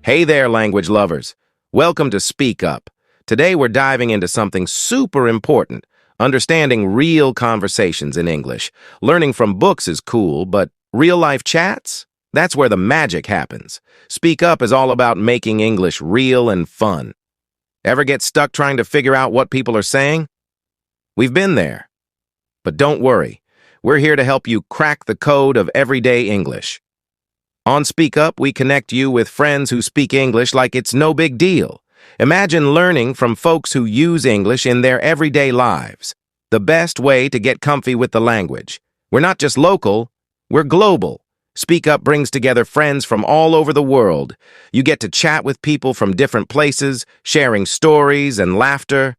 Hey there, language lovers. Welcome to Speak Up. Today we're diving into something super important, understanding real conversations in English. Learning from books is cool, but real-life chats? That's where the magic happens. Speak Up is all about making English real and fun. Ever get stuck trying to figure out what people are saying? We've been there. But don't worry, we're here to help you crack the code of everyday English. On Speak Up, we connect you with friends who speak English like it's no big deal. Imagine learning from folks who use English in their everyday lives. The best way to get comfy with the language. We're not just local, we're global. Speak Up brings together friends from all over the world. You get to chat with people from different places, sharing stories and laughter.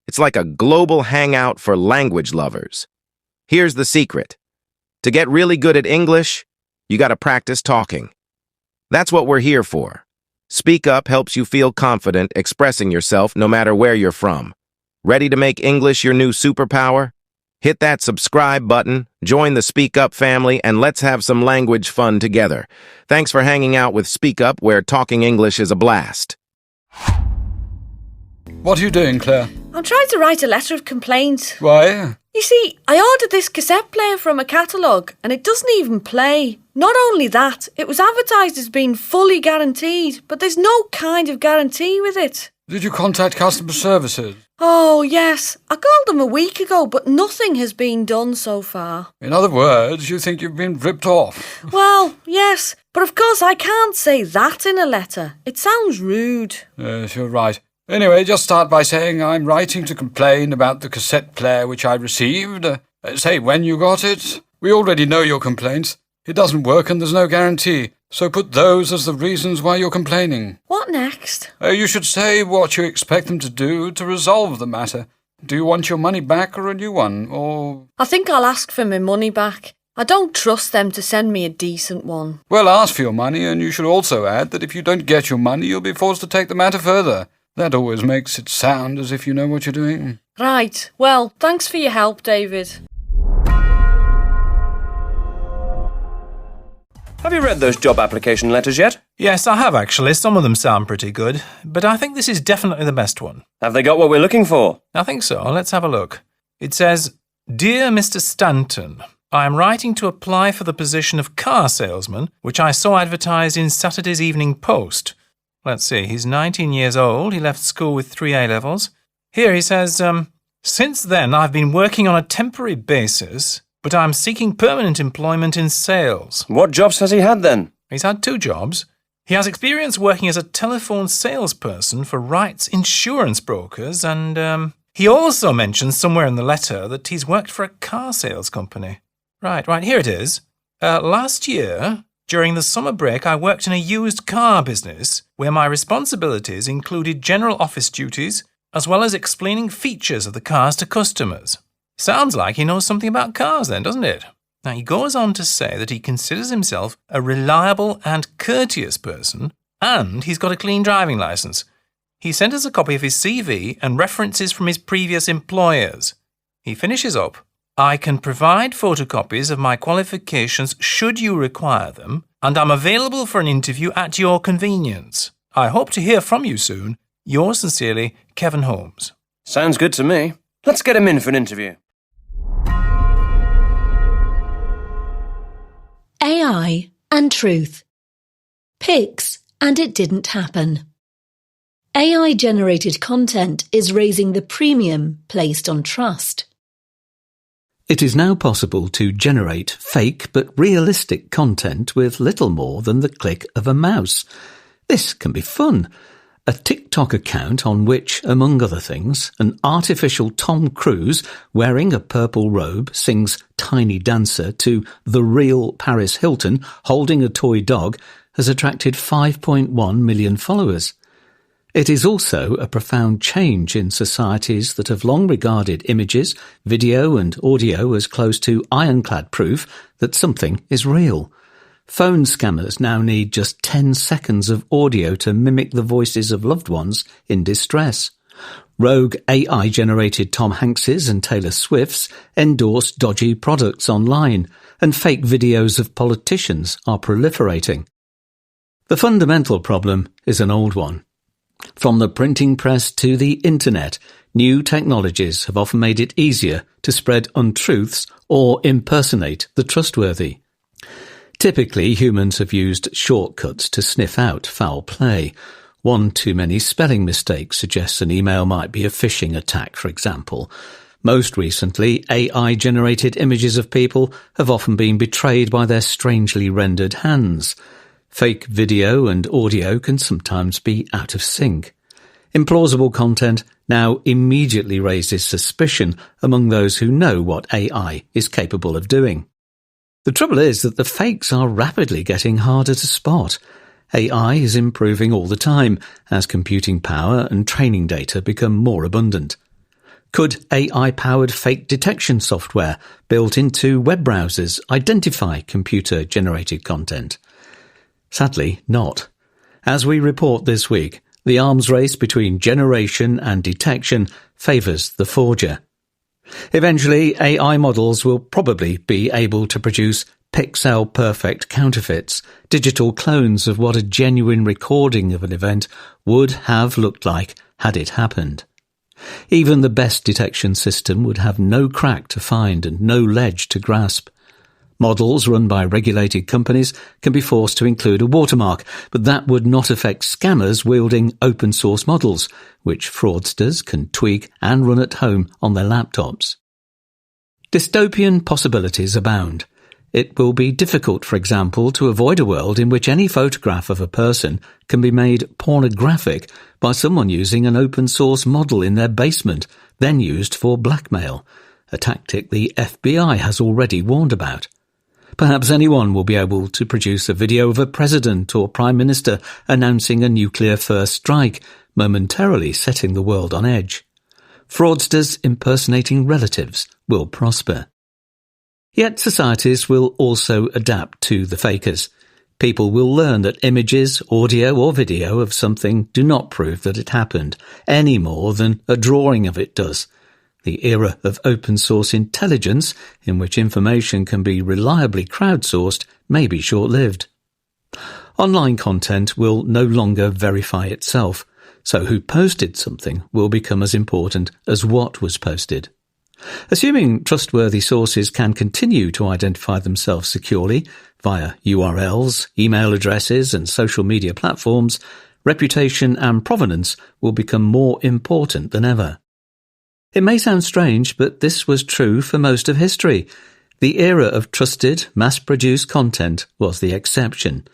It's like a global hangout for language lovers. Here's the secret. To get really good at English, you gotta practice talking. That's what we're here for. Speak Up helps you feel confident expressing yourself no matter where you're from. Ready to make English your new superpower? Hit that subscribe button, join the Speak Up family, and let's have some language fun together. Thanks for hanging out with Speak Up, where talking English is a blast. What are you doing, Claire? I'm trying to write a letter of complaint. Why? You see, I ordered this cassette player from a catalogue and it doesn't even play. Not only that, it was advertised as being fully guaranteed, but there's no kind of guarantee with it. Did you contact customer services? Oh, yes. I called them a week ago, but nothing has been done so far. In other words, you think you've been ripped off? Well, yes, but of course I can't say that in a letter. It sounds rude. Yes, you're right. Anyway, just start by saying I'm writing to complain about the cassette player which I received. Say when you got it. We already know your complaints. It doesn't work and there's no guarantee. So put those as the reasons why you're complaining. What next? You should say what you expect them to do to resolve the matter. Do you want your money back or a new one, or...? I think I'll ask for my money back. I don't trust them to send me a decent one. Well, ask for your money, and you should also add that if you don't get your money, you'll be forced to take the matter further. That always makes it sound as if you know what you're doing. Right. Well, thanks for your help, David. Have you read those job application letters yet? Yes, I have actually. Some of them sound pretty good, but I think this is definitely the best one. Have they got what we're looking for? I think so. Let's have a look. It says, "Dear Mr. Stanton, I am writing to apply for the position of car salesman, which I saw advertised in Saturday's Evening Post." Let's see, he's 19 years old. He left school with 3 A-levels. Here he says, "Since then I've been working on a temporary basis, but I'm seeking permanent employment in sales." What jobs has he had then? He's had 2 jobs. He has experience working as a telephone salesperson for rights insurance brokers, and he also mentions somewhere in the letter that he's worked for a car sales company. Right, here it is. Last year, during the summer break, I worked in a used car business where my responsibilities included general office duties as well as explaining features of the cars to customers. Sounds like he knows something about cars then, doesn't it? Now, he goes on to say that he considers himself a reliable and courteous person, and he's got a clean driving licence. He sent us a copy of his CV and references from his previous employers. He finishes up, "I can provide photocopies of my qualifications should you require them, and I'm available for an interview at your convenience. I hope to hear from you soon. Yours sincerely, Kevin Holmes." Sounds good to me. Let's get him in for an interview. AI and truth. Pics and it didn't happen. AI-generated content is raising the premium placed on trust. It is now possible to generate fake but realistic content with little more than the click of a mouse. This can be fun. A TikTok account on which, among other things, an artificial Tom Cruise wearing a purple robe sings Tiny Dancer to the real Paris Hilton holding a toy dog has attracted 5.1 million followers. It is also a profound change in societies that have long regarded images, video and audio as close to ironclad proof that something is real. Phone scammers now need just 10 seconds of audio to mimic the voices of loved ones in distress. Rogue AI-generated Tom Hankses and Taylor Swifts endorse dodgy products online, and fake videos of politicians are proliferating. The fundamental problem is an old one. From the printing press to the internet, new technologies have often made it easier to spread untruths or impersonate the trustworthy. Typically, humans have used shortcuts to sniff out foul play. One too many spelling mistakes suggests an email might be a phishing attack, for example. Most recently, AI-generated images of people have often been betrayed by their strangely rendered hands. Fake video and audio can sometimes be out of sync. Implausible content now immediately raises suspicion among those who know what AI is capable of doing. The trouble is that the fakes are rapidly getting harder to spot. AI is improving all the time as computing power and training data become more abundant. Could AI-powered fake detection software built into web browsers identify computer-generated content? Sadly, not. As we report this week, the arms race between generation and detection favours the forger. Eventually, AI models will probably be able to produce pixel-perfect counterfeits, digital clones of what a genuine recording of an event would have looked like had it happened. Even the best detection system would have no crack to find and no ledge to grasp. Models run by regulated companies can be forced to include a watermark, but that would not affect scammers wielding open-source models, which fraudsters can tweak and run at home on their laptops. Dystopian possibilities abound. It will be difficult, for example, to avoid a world in which any photograph of a person can be made pornographic by someone using an open-source model in their basement, then used for blackmail, a tactic the FBI has already warned about. Perhaps anyone will be able to produce a video of a president or prime minister announcing a nuclear first strike, momentarily setting the world on edge. Fraudsters impersonating relatives will prosper. Yet societies will also adapt to the fakers. People will learn that images, audio or video of something do not prove that it happened, any more than a drawing of it does. The era of open-source intelligence, in which information can be reliably crowdsourced, may be short-lived. Online content will no longer verify itself, so who posted something will become as important as what was posted. Assuming trustworthy sources can continue to identify themselves securely via URLs, email addresses and social media platforms, reputation and provenance will become more important than ever. It may sound strange, but this was true for most of history. The era of trusted, mass-produced content was the exception.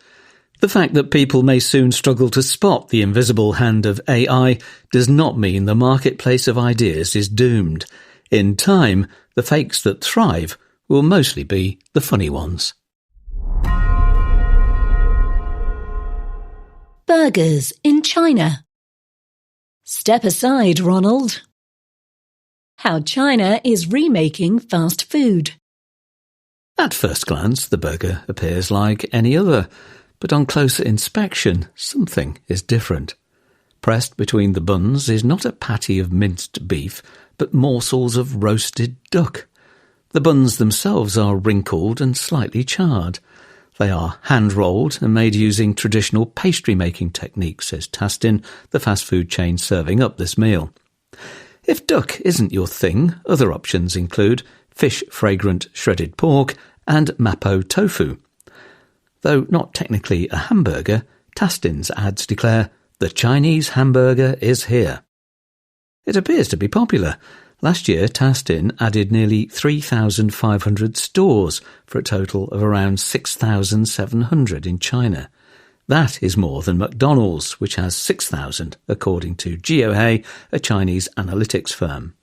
The fact that people may soon struggle to spot the invisible hand of AI does not mean the marketplace of ideas is doomed. In time, the fakes that thrive will mostly be the funny ones. Burgers in China. Step aside, Ronald. How China is remaking fast food. At first glance, the burger appears like any other, but on closer inspection, something is different. Pressed between the buns is not a patty of minced beef, but morsels of roasted duck. The buns themselves are wrinkled and slightly charred. They are hand-rolled and made using traditional pastry-making techniques, says Tastin, the fast food chain serving up this meal. If duck isn't your thing, other options include fish-fragrant shredded pork and mapo tofu. Though not technically a hamburger, Tastin's ads declare, "The Chinese hamburger is here." It appears to be popular. Last year, Tastin added nearly 3,500 stores for a total of around 6,700 in China. That is more than McDonald's, which has 6,000, according to GeoHei, a Chinese analytics firm.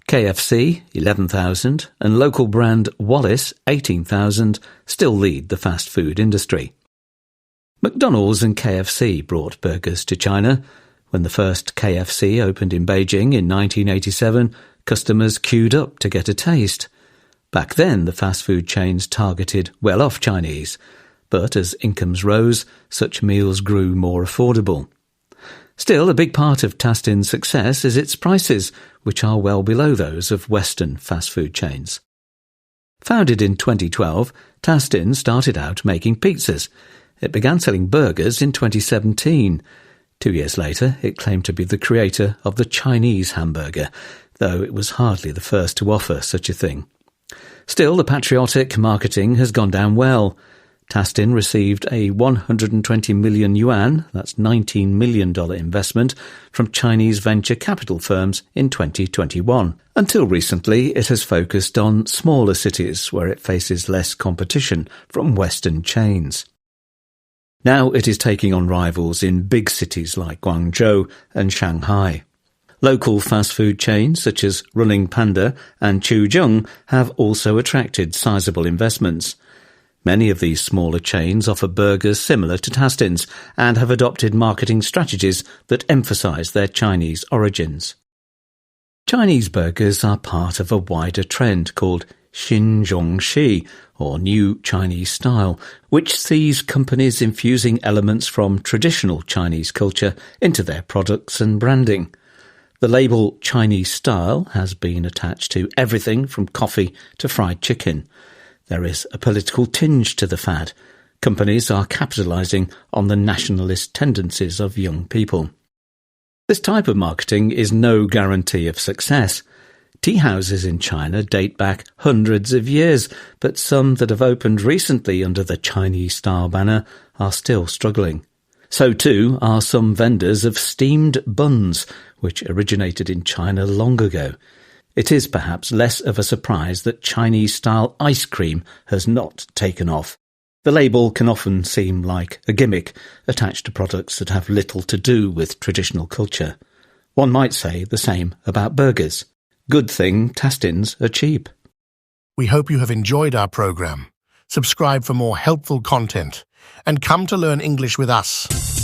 KFC, 11,000, and local brand Wallace, 18,000, still lead the fast food industry. McDonald's and KFC brought burgers to China. When the first KFC opened in Beijing in 1987, customers queued up to get a taste. Back then, the fast food chains targeted well-off Chinese, but as incomes rose, such meals grew more affordable. Still, a big part of Tastin's success is its prices, which are well below those of Western fast food chains. Founded in 2012, Tastin started out making pizzas. It began selling burgers in 2017. 2 years later, it claimed to be the creator of the Chinese hamburger, though it was hardly the first to offer such a thing. Still, the patriotic marketing has gone down well. Tastin received a 120 million yuan, that's $19 million investment, from Chinese venture capital firms in 2021. Until recently, it has focused on smaller cities where it faces less competition from Western chains. Now it is taking on rivals in big cities like Guangzhou and Shanghai. Local fast food chains such as Running Panda and Chuzheng have also attracted sizable investments. Many of these smaller chains offer burgers similar to Tastin's and have adopted marketing strategies that emphasize their Chinese origins. Chinese burgers are part of a wider trend called Shin Jong XI, or New Chinese Style, which sees companies infusing elements from traditional Chinese culture into their products and branding. The label Chinese Style has been attached to everything from coffee to fried chicken. There is a political tinge to the fad. Companies are capitalizing on the nationalist tendencies of young people. This type of marketing is no guarantee of success. Tea houses in China date back hundreds of years, but some that have opened recently under the Chinese style banner are still struggling. So too are some vendors of steamed buns, which originated in China long ago. It is perhaps less of a surprise that Chinese-style ice cream has not taken off. The label can often seem like a gimmick attached to products that have little to do with traditional culture. One might say the same about burgers. Good thing Tastins are cheap. We hope you have enjoyed our program. Subscribe for more helpful content and come to learn English with us.